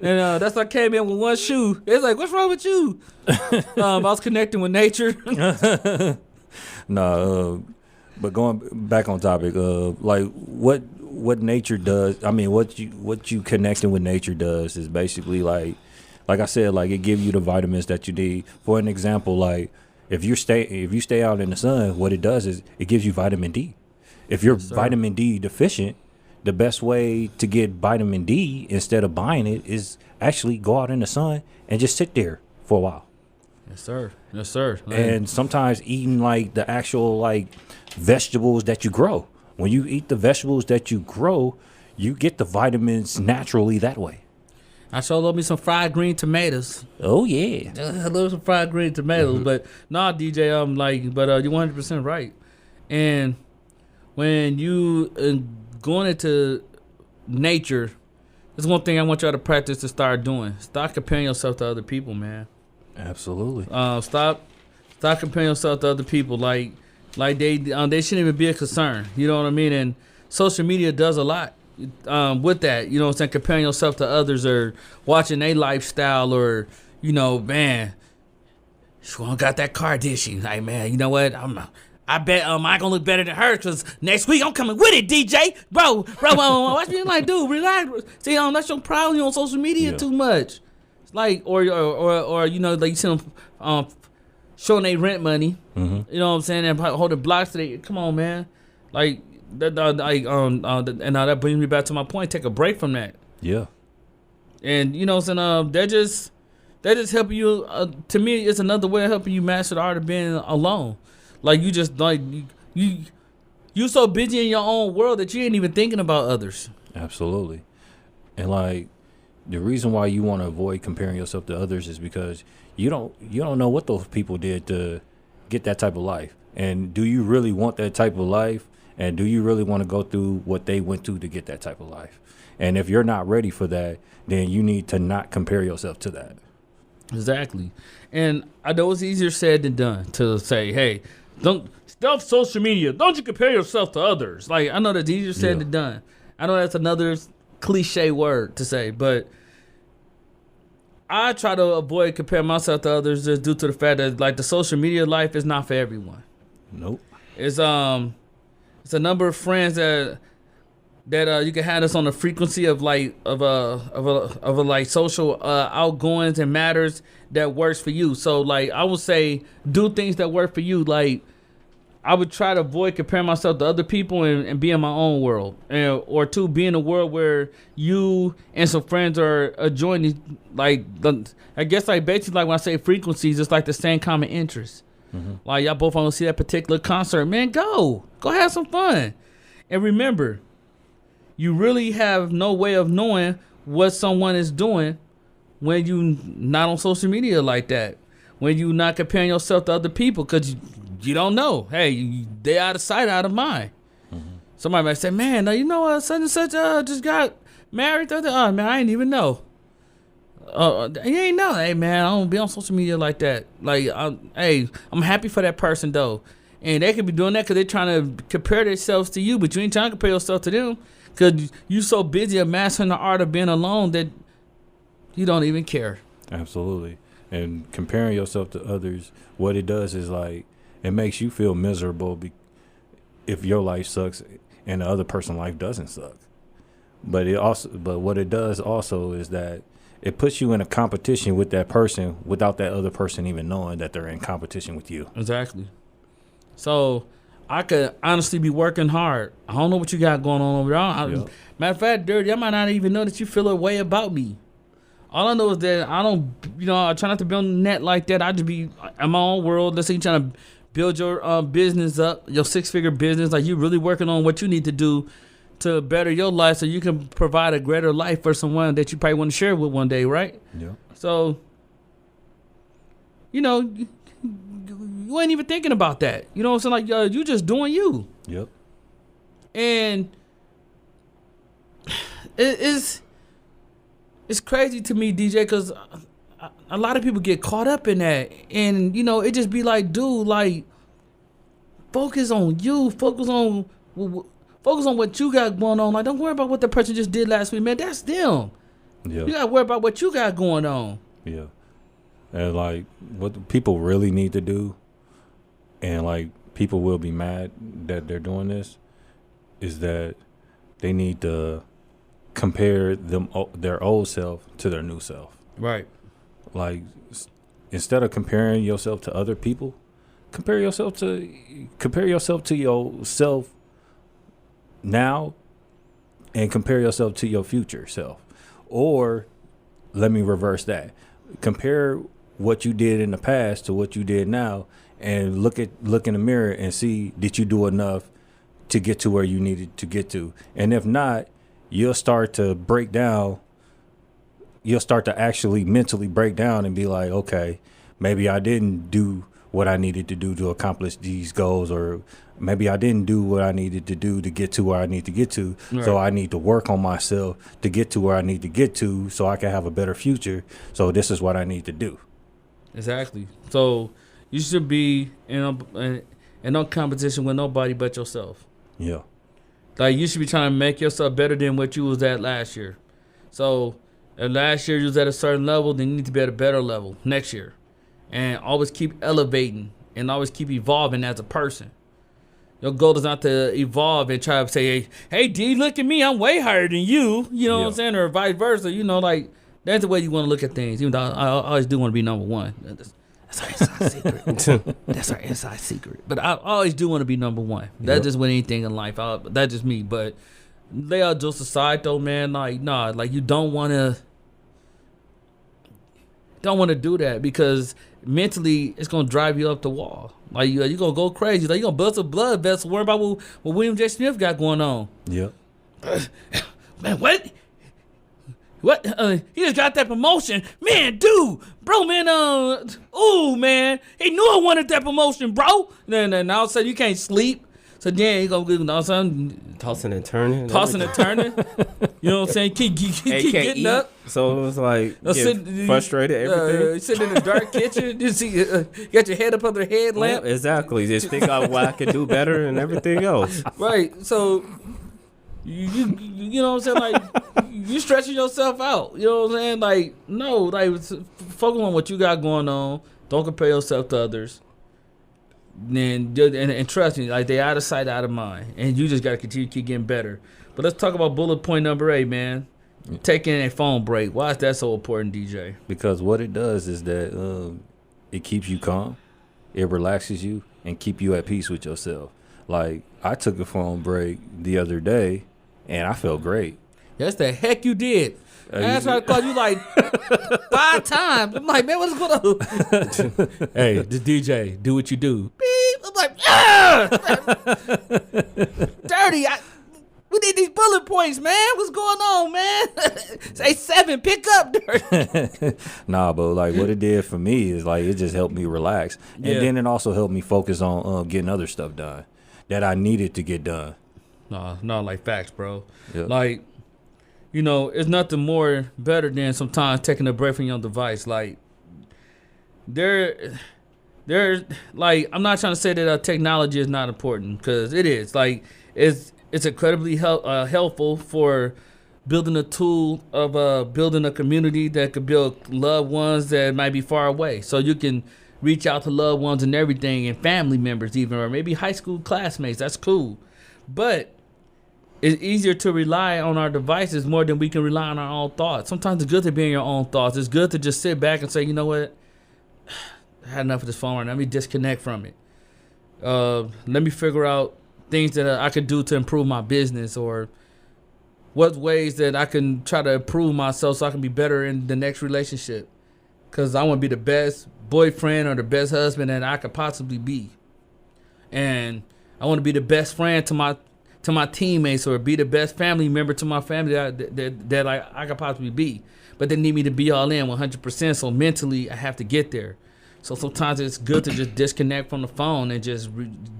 And that's why I came in with one shoe. It's like, what's wrong with you? I was connecting with nature. But going back on topic, like what nature does. I mean, what you connecting with nature does is basically like I said, like it gives you the vitamins that you need. For an example, like if you stay out in the sun, what it does is it gives you vitamin D. If you're vitamin D deficient, the best way to get vitamin D instead of buying it is actually go out in the sun and just sit there for a while. Yes, sir. Yes, sir. And sometimes eating like the actual like vegetables that you grow. When you eat the vegetables that you grow, you get the vitamins naturally that way. I sure love me some fried green tomatoes. Oh yeah. I love some fried green tomatoes, but nah, DJ, you're 100% right. And when you going into nature, there's one thing I want y'all to practice to start doing. Stop comparing yourself to other people, man. Absolutely. Stop comparing yourself to other people. Like they shouldn't even be a concern. You know what I mean? And social media does a lot with that. You know what I'm saying? Comparing yourself to others or watching their lifestyle or, man, she got that car, did she? Like, man, you know what? I bet I gonna look better than her because next week I'm coming with it, DJ. Bro, watch me like, dude, relax. See, that's your problem on social media too much. It's like, or like you see them showing they rent money. Mm-hmm. You know what I'm saying? And holding blocks today. Come on, man. Like that brings me back to my point. Take a break from that. Yeah. And you know what I'm saying? They're just helping you. To me, it's another way of helping you master the art of being alone. Like you just like you so busy in your own world that you ain't even thinking about others. Absolutely. And like the reason why you want to avoid comparing yourself to others is because you don't know what those people did to get that type of life. And do you really want that type of life? And do you really want to go through what they went through to get that type of life? And if you're not ready for that, then you need to not compare yourself to that. Exactly. And I know it's easier said than done to say, hey, don't stop social media. Don't you compare yourself to others. Like, I know that's easier said than done. I know that's another cliche word to say, but I try to avoid comparing myself to others just due to the fact that like the social media life is not for everyone. Nope. It's a number of friends that you can have us on the frequency of like of a like social outgoings and matters that works for you. So like I would say do things that work for you. Like I would try to avoid comparing myself to other people and be in my own world, or two, be in a world where you and some friends are joining. Like I guess like basically like when I say frequencies, it's like the same common interest. Mm-hmm. Like y'all both want to see that particular concert, man. Go have some fun, and remember, you really have no way of knowing what someone is doing when you not on social media like that. When you not comparing yourself to other people, because you don't know. Hey, they out of sight, out of mind. Mm-hmm. Somebody might say, man, now you know such and such just got married. Oh, man, I didn't even know. You ain't know. Hey, man, I don't be on social media like that. Like, I'm happy for that person, though. And they could be doing that because they're trying to compare themselves to you, but you ain't trying to compare yourself to them because you so busy of mastering the art of being alone that you don't even care. Absolutely. And comparing yourself to others, what it does is like, it makes you feel miserable if your life sucks and the other person's life doesn't suck. But what it does also is that it puts you in a competition with that person without that other person even knowing that they're in competition with you. Exactly. So I could honestly be working hard. I don't know what you got going on over there. Matter of fact, Dirty, I might not even know that you feel a way about me. All I know is that I don't, I try not to be on the net like that. I just be in my own world. Let's say you're trying to build your business up, your 6-figure business. Like you really working on what you need to do to better your life so you can provide a greater life for someone that you probably want to share with one day, right? Yeah. So, you ain't even thinking about that. You know what I'm saying? Like, you just doing you. Yep. And it's crazy to me, DJ, because a lot of people get caught up in that. And, it just be like, dude, like, focus on you. Focus on what you got going on. Like, don't worry about what the person just did last week, man. That's them. Yeah. You got to worry about what you got going on. Yeah. And, like, what people really need to do, and, like, people will be mad that they're doing this, is that they need to compare their old self to their new self. Right. Like, instead of comparing yourself to other people, compare yourself to yourself now and compare yourself to your future self. Or let me reverse that. Compare what you did in the past to what you did now and look in the mirror and see, did you do enough to get to where you needed to get to? And if not, you'll start to break down. You'll start to actually mentally break down and be like, okay, maybe I didn't do what I needed to do to accomplish these goals, or maybe I didn't do what I needed to do to get to where I need to get to. Right. So I need to work on myself to get to where I need to get to so I can have a better future. So this is what I need to do. Exactly. So you should be in no competition with nobody but yourself. Yeah. Like, you should be trying to make yourself better than what you was at last year. So if last year you was at a certain level, then you need to be at a better level next year. And always keep elevating and always keep evolving as a person. Your goal is not to evolve and try to say, hey, D, look at me, I'm way higher than you. You know what I'm saying? Or vice versa. Like, that's the way you want to look at things. Even though I always do want to be number one. That's That's our inside secret. That's our inside secret. But I always do want to be number one. That's just with anything in life. That's just me. But lay all jokes aside, though, man. Like, nah, like you don't want to do that because mentally it's gonna drive you up the wall. Like you're gonna go crazy. Like you're gonna bust a blood vessel. Worry about what William J. Smith got going on. Yep. Man, what? What? He just got that promotion, man, dude, bro, man. Oh man, he knew I wanted that promotion, bro. Then all of a sudden you can't sleep. So then he gonna all of a sudden Tossing and turning. You know what I'm saying? Keep Can't getting eat. up. So it was like frustrated. Everything. Sitting in the dark kitchen. You see, got your head up under the headlamp. Yeah, exactly. Just think out what I could do better and everything else. Right. So you know what I'm saying? Like you stretching yourself out. You know what I'm saying? Like no, like focus on what you got going on. Don't compare yourself to others. Then and trust me, like they out of sight, out of mind, and you just gotta continue to keep getting better. But let's talk about bullet point number 8, man. Taking a phone break. Why is that so important, DJ? Because what it does is that it keeps you calm, it relaxes you, and keep you at peace with yourself. Like I took a phone break the other day, and I felt great. That's the heck you did. That's why I called you like 5 times. I'm like, man, what's going on? Hey, the DJ, do what you do. Beep. I'm like, dirty. We need these bullet points, man. What's going on, man? Say 7, pick up, dirty. Nah, but like what it did for me is like it just helped me relax, and then it also helped me focus on getting other stuff done that I needed to get done. No, like facts, bro. Yep. Like, you know, it's nothing more better than sometimes taking a break from your device. Like, there's like, I'm not trying to say that technology is not important, because it is. Like, it's incredibly helpful for building a tool of building a community that could build loved ones that might be far away. So you can reach out to loved ones and everything, and family members even, or maybe high school classmates. That's cool. But it's easier to rely on our devices more than we can rely on our own thoughts. Sometimes it's good to be in your own thoughts. It's good to just sit back and say, you know what? I had enough of this phone right now. Let me disconnect from it. Let me figure out things that I could do to improve my business, or what ways that I can try to improve myself so I can be better in the next relationship. Because I want to be the best boyfriend or the best husband that I could possibly be. And I want to be the best friend to my teammates, or be the best family member to my family that I could possibly be. But they need me to be all in 100%, so mentally I have to get there. So sometimes it's good to just disconnect from the phone and just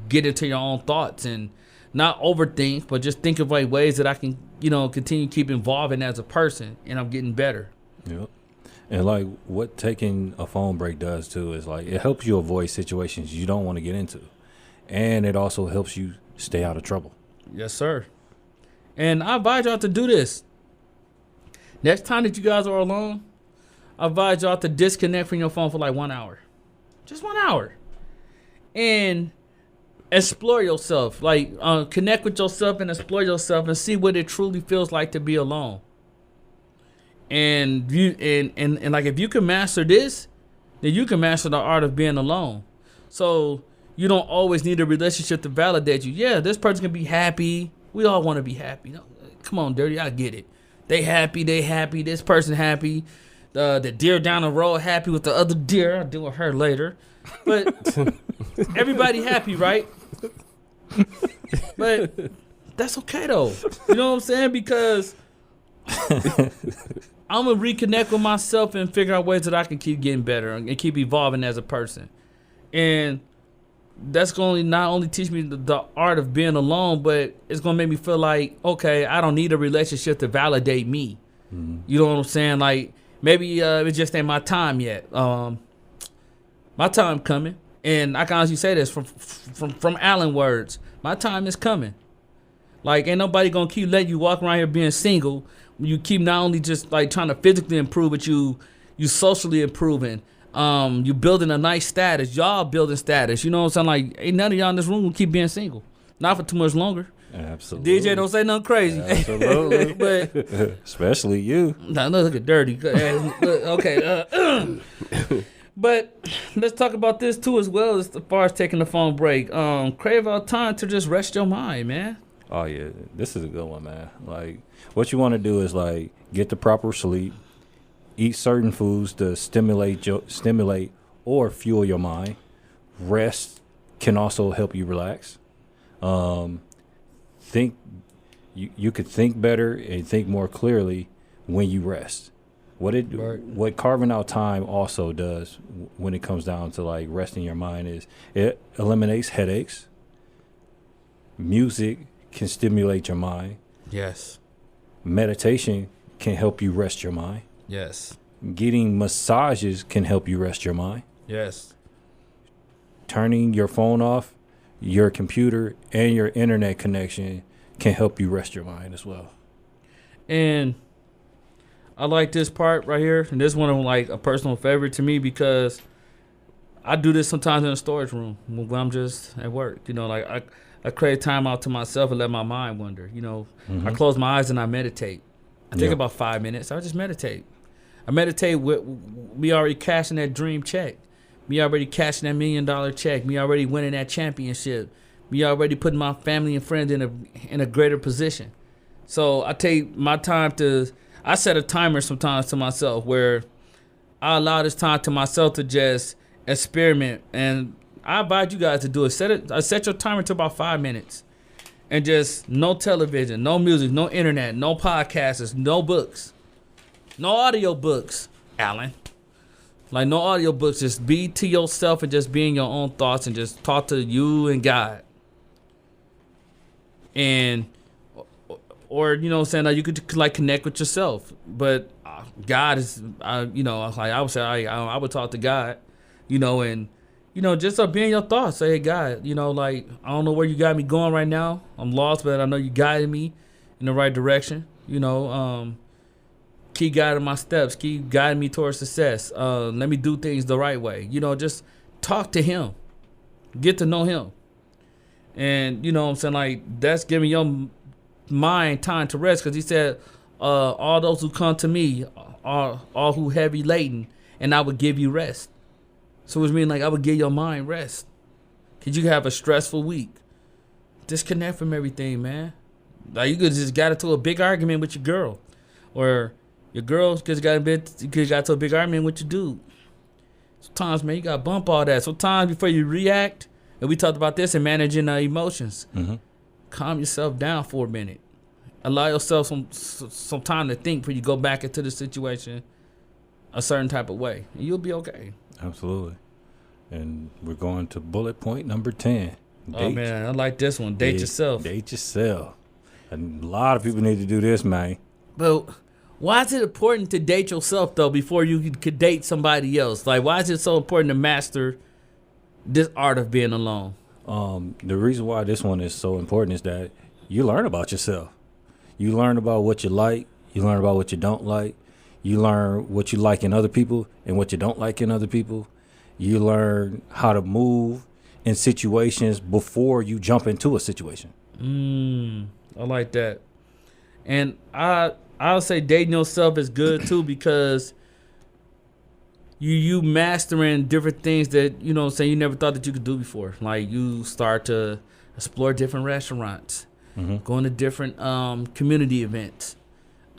get into your own thoughts and not overthink, but just think of like ways that I can, you know, continue to keep evolving as a person, and I'm getting better. Yep. And like what taking a phone break does too is like it helps you avoid situations you don't want to get into. And it also helps you stay out of trouble. Yes, sir. And I advise y'all to do this. Next time that you guys are alone, I advise y'all to disconnect from your phone for like 1 hour. Just 1 hour. And explore yourself. Like, connect with yourself and explore yourself and see what it truly feels like to be alone. And like if you can master this, then you can master the art of being alone. So you don't always need a relationship to validate you. Yeah, this person can be happy. We all want to be happy. No, come on, Dirty, I get it. They happy. This person happy. The deer down the road happy with the other deer. I'll deal with her later. But everybody happy, right? But that's okay, though. You know what I'm saying? Because I'm going to reconnect with myself and figure out ways that I can keep getting better and keep evolving as a person. And that's going to not only teach me the art of being alone, but it's going to make me feel like, okay, I don't need a relationship to validate me. Mm-hmm. You know what I'm saying? Like, maybe it just ain't my time yet. My time coming. And I can honestly say this from Allen words. My time is coming. Like, ain't nobody going to keep letting you walk around here being single. You keep not only just, like, trying to physically improve, but you socially improving. You building a nice status. Y'all building status. You know what I'm saying? Like, ain't none of y'all in this room will keep being single. Not for too much longer. Absolutely. DJ, don't say nothing crazy. Absolutely. But especially you. Nah, look at Dirty. Okay. But let's talk about this too as well as far as taking the phone break. Crave out time to just rest your mind, man. Oh yeah, this is a good one, man. Like, what you want to do is like get the proper sleep, eat certain foods to stimulate or fuel your mind. Rest can also help you relax. Think you could think better and think more clearly when you rest. What carving out time also does when it comes down to like resting your mind is it eliminates headaches. Music can stimulate your mind. Yes. Meditation can help you rest your mind. Yes. Getting massages can help you rest your mind. Yes. Turning your phone off, your computer, and your internet connection can help you rest your mind as well. And I like this part right here, and this one is like a personal favorite to me because I do this sometimes in a storage room when I'm just at work. You know, like I create time out to myself and let my mind wander. You know, I close my eyes and I meditate. I take about 5 minutes. I just meditate. I meditate with me already cashing that dream check, me already cashing that $1 million check, me already winning that championship, me already putting my family and friends in a greater position. So I take my time I set a timer sometimes to myself where I allow this time to myself to just experiment. And I invite you guys to do it. Set your timer to about 5 minutes. And just no television, no music, no internet, no podcasts, no books. No audio books, Alan. Like no audio books. Just be to yourself and just be in your own thoughts and just talk to you and God. And or you know what I'm saying, like you could like connect with yourself, but God is, you know, like I would say, I would talk to God, you know, and you know, just be in your thoughts. Say, hey, God, you know, like I don't know where you got me going right now. I'm lost, but I know you guided me in the right direction. You know, keep guiding my steps, keep guiding me towards success. Let me do things the right way. You know, just talk to Him, get to know Him, and you know what I'm saying, like that's giving your mind time to rest, because He said all those who come to me are all who heavy laden, and I would give you rest. So which means like I would give your mind rest, because you have a stressful week. Disconnect from everything, man. Like you could just got into a big argument with your girl, or your girl got into a big argument with your dude. Sometimes, man, you gotta bump all that. Sometimes before you react, and we talked about this in managing emotions. Calm yourself down for a minute. Allow yourself some time to think before you go back into the situation a certain type of way, and you'll be okay. Absolutely. And we're going to bullet point number 10. Oh man, I like this one. Date yourself. Date yourself. And a lot of people need to do this, man. But why is it important to date yourself though before you could date somebody else? Like, why is it so important to master this art of being alone? The reason why this one is so important is that you learn about yourself. You learn about what you like. You learn about what you don't like. You learn what you like in other people and what you don't like in other people. You learn how to move in situations before you jump into a situation. I like that. And I'll say dating yourself is good too, because you mastering different things that, you know what I'm saying, you never thought that you could do before. Like you start to explore different restaurants, going to different community events.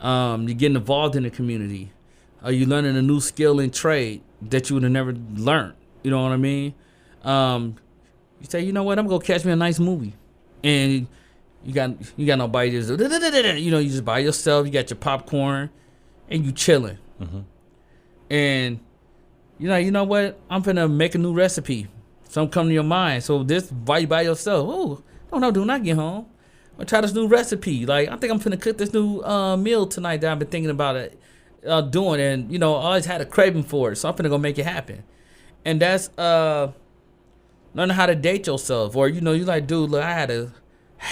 You're getting involved in the community. You're learning a new skill and trade that you would have never learned. You know what I mean? You say, you know what, I'm gonna catch me a nice movie, and you got nobody just, you know, you just by yourself. You got your popcorn, and you chilling, and you're like, you know what, I'm finna make a new recipe. Something come to your mind. So this while you by yourself, oh, don't know, do not get home. I'm gonna try this new recipe. Like I think I'm finna cook this new meal tonight that I've been thinking about it doing, and you know, I always had a craving for it, so I'm finna go make it happen. And that's learning how to date yourself, or you know, you like, dude, look, I had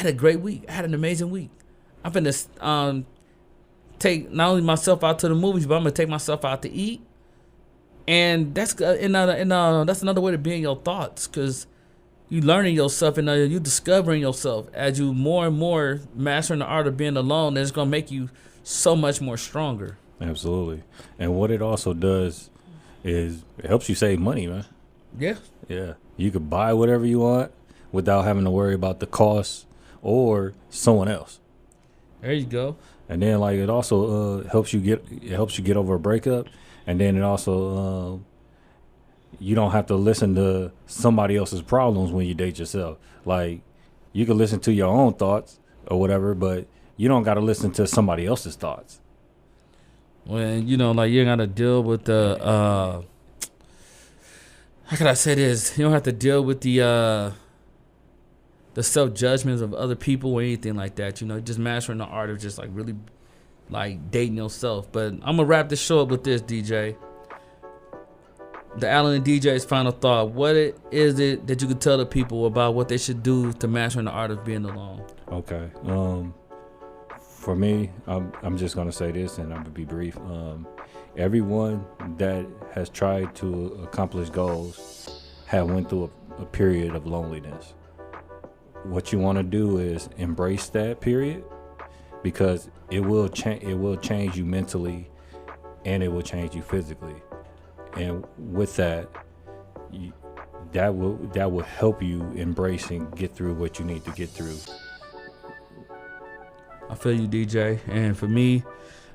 a great week. I had an amazing week. I'm finna take not only myself out to the movies, but I'm gonna take myself out to eat. And that's that's another way to be in your thoughts, because you learning yourself and you discovering yourself as you more and more mastering the art of being alone. It's gonna make you so much more stronger. Absolutely. And what it also does is it helps you save money, man. Yeah. Yeah, you could buy whatever you want without having to worry about the cost or someone else. There you go. And then like it also helps you get over a breakup, and then it also you don't have to listen to somebody else's problems when you date yourself. Like you can listen to your own thoughts or whatever, but you don't got to listen to somebody else's thoughts. When you know, like you ain't got to deal with the how can I say this? You don't have to deal with the self judgments of other people or anything like that. You know, just mastering the art of just like really like dating yourself. But I'm gonna wrap this show up with this, DJ. The Alan and DJ's final thought. What is it that you could tell the people about what they should do to mastering the art of being alone? Okay. For me, I'm just gonna say this, and I'm gonna be brief. Everyone that has tried to accomplish goals have went through a period of loneliness. What you want to do is embrace that period, because it will change you mentally, and it will change you physically. And with that, that will help you embrace and get through what you need to get through. I feel you, DJ. And for me,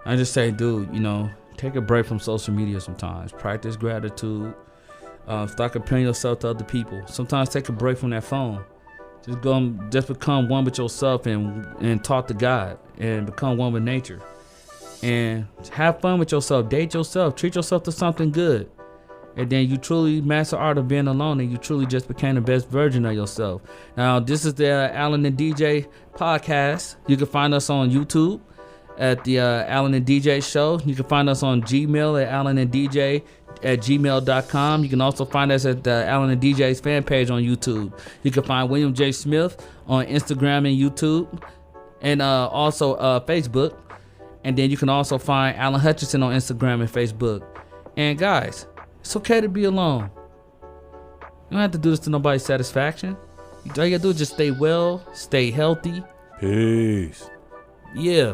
I just say, dude, you know, take a break from social media sometimes. Practice gratitude. Start comparing yourself to other people. Sometimes take a break from that phone. Just become one with yourself and talk to God and become one with nature. And have fun with yourself. Date yourself. Treat yourself to something good. And then you truly master the art of being alone, and you truly just became the best version of yourself. Now, this is the Alan and DJ podcast. You can find us on YouTube at the Alan and DJ show. You can find us on Gmail at alananddj@gmail.com. You can also find us at the Alan and DJ's fan page on YouTube. You can find William J. Smith on Instagram and YouTube, and also Facebook. And then you can also find Alan Hutchinson on Instagram and Facebook. And guys, it's okay to be alone. You don't have to do this to nobody's satisfaction. All you gotta do is just stay well, stay healthy. Peace. Yeah.